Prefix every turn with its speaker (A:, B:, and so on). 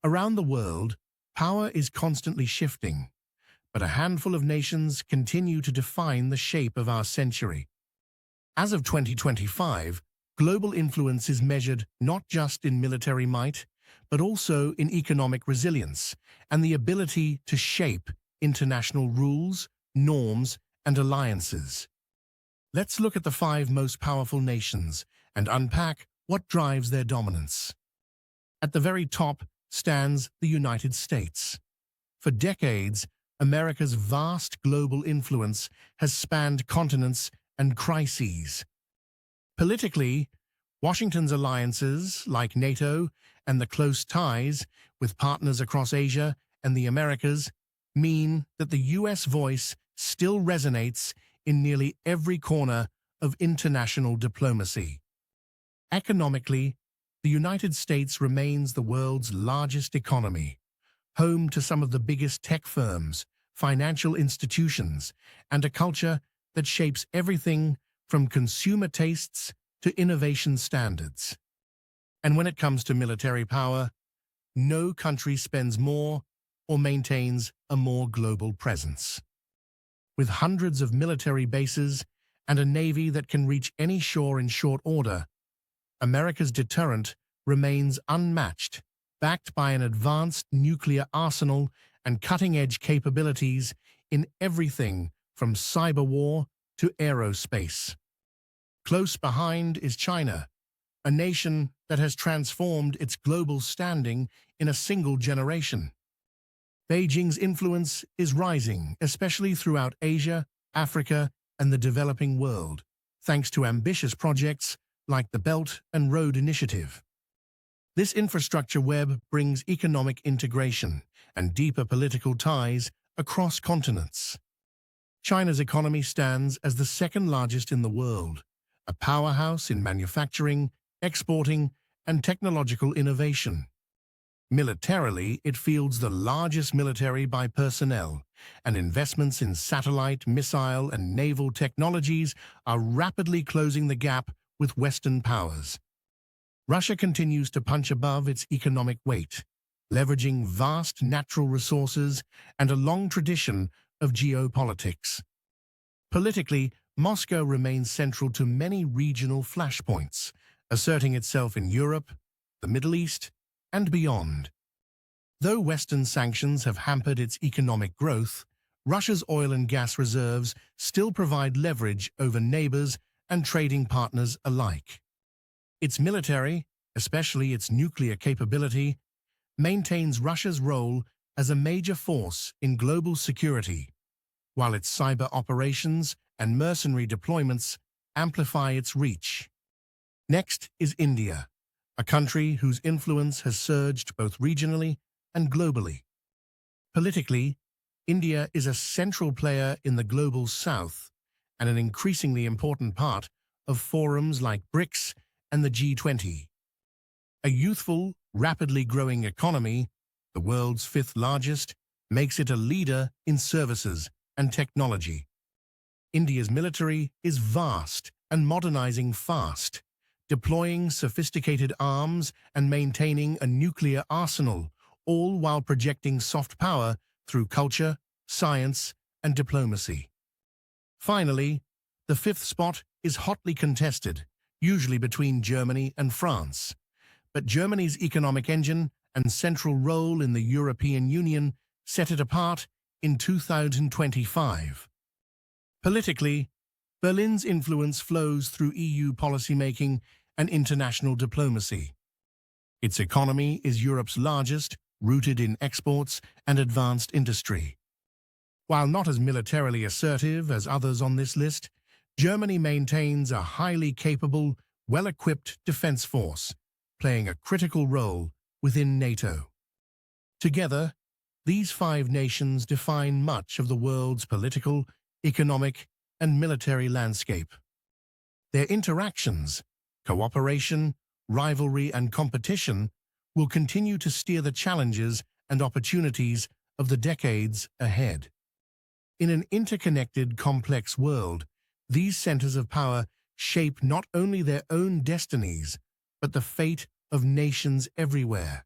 A: Around the world, power is constantly shifting, but a handful of nations continue to define the shape of our century. As of 2025, global influence is measured not just in military might, but also in economic resilience and the ability to shape international rules, norms, and alliances. Let's look at the five most powerful nations and unpack what drives their dominance. At the very top stands the United States. For decades, America's vast global influence has spanned continents and crises. Politically, Washington's alliances, like NATO, and the close ties with partners across Asia and the Americas mean that the US voice still resonates in nearly every corner of international diplomacy. Economically, the United States remains the world's largest economy, home to some of the biggest tech firms, financial institutions, and a culture that shapes everything from consumer tastes to innovation standards. And when it comes to military power, no country spends more or maintains a more global presence. With hundreds of military bases and a navy that can reach any shore in short order, America's deterrent remains unmatched, backed by an advanced nuclear arsenal and cutting-edge capabilities in everything from cyber war to aerospace. Close behind is China, a nation that has transformed its global standing in a single generation. Beijing's influence is rising, especially throughout Asia, Africa, and the developing world, thanks to ambitious projects like the Belt and Road Initiative. This infrastructure web brings economic integration and deeper political ties across continents. China's economy stands as the second largest in the world, a powerhouse in manufacturing, exporting, and technological innovation. Militarily, it fields the largest military by personnel, and investments in satellite, missile, and naval technologies are rapidly closing the gap with Western powers. Russia continues to punch above its economic weight, leveraging vast natural resources and a long tradition of geopolitics. Politically, Moscow remains central to many regional flashpoints, asserting itself in Europe, the Middle East, and beyond. Though Western sanctions have hampered its economic growth, Russia's oil and gas reserves still provide leverage over neighbors and trading partners alike. Its military, especially its nuclear capability, maintains Russia's role as a major force in global security, while its cyber operations and mercenary deployments amplify its reach. Next is India, a country whose influence has surged both regionally and globally. Politically, India is a central player in the global south and an increasingly important part of forums like BRICS and the G20. A youthful, rapidly growing economy, the world's fifth largest, makes it a leader in services and technology. India's military is vast and modernizing fast, deploying sophisticated arms and maintaining a nuclear arsenal, all while projecting soft power through culture, science, and diplomacy. Finally, the fifth spot is hotly contested, usually between Germany and France. But Germany's economic engine and central role in the European Union set it apart in 2025. Politically, Berlin's influence flows through EU policymaking and international diplomacy. Its economy is Europe's largest, rooted in exports and advanced industry. While not as militarily assertive as others on this list, Germany maintains a highly capable, well-equipped defense force, playing a critical role within NATO. Together, these five nations define much of the world's political, economic, and military landscape. Their interactions, cooperation, rivalry, and competition will continue to steer the challenges and opportunities of the decades ahead. In an interconnected, complex world, these centers of power shape not only their own destinies, but the fate of nations everywhere.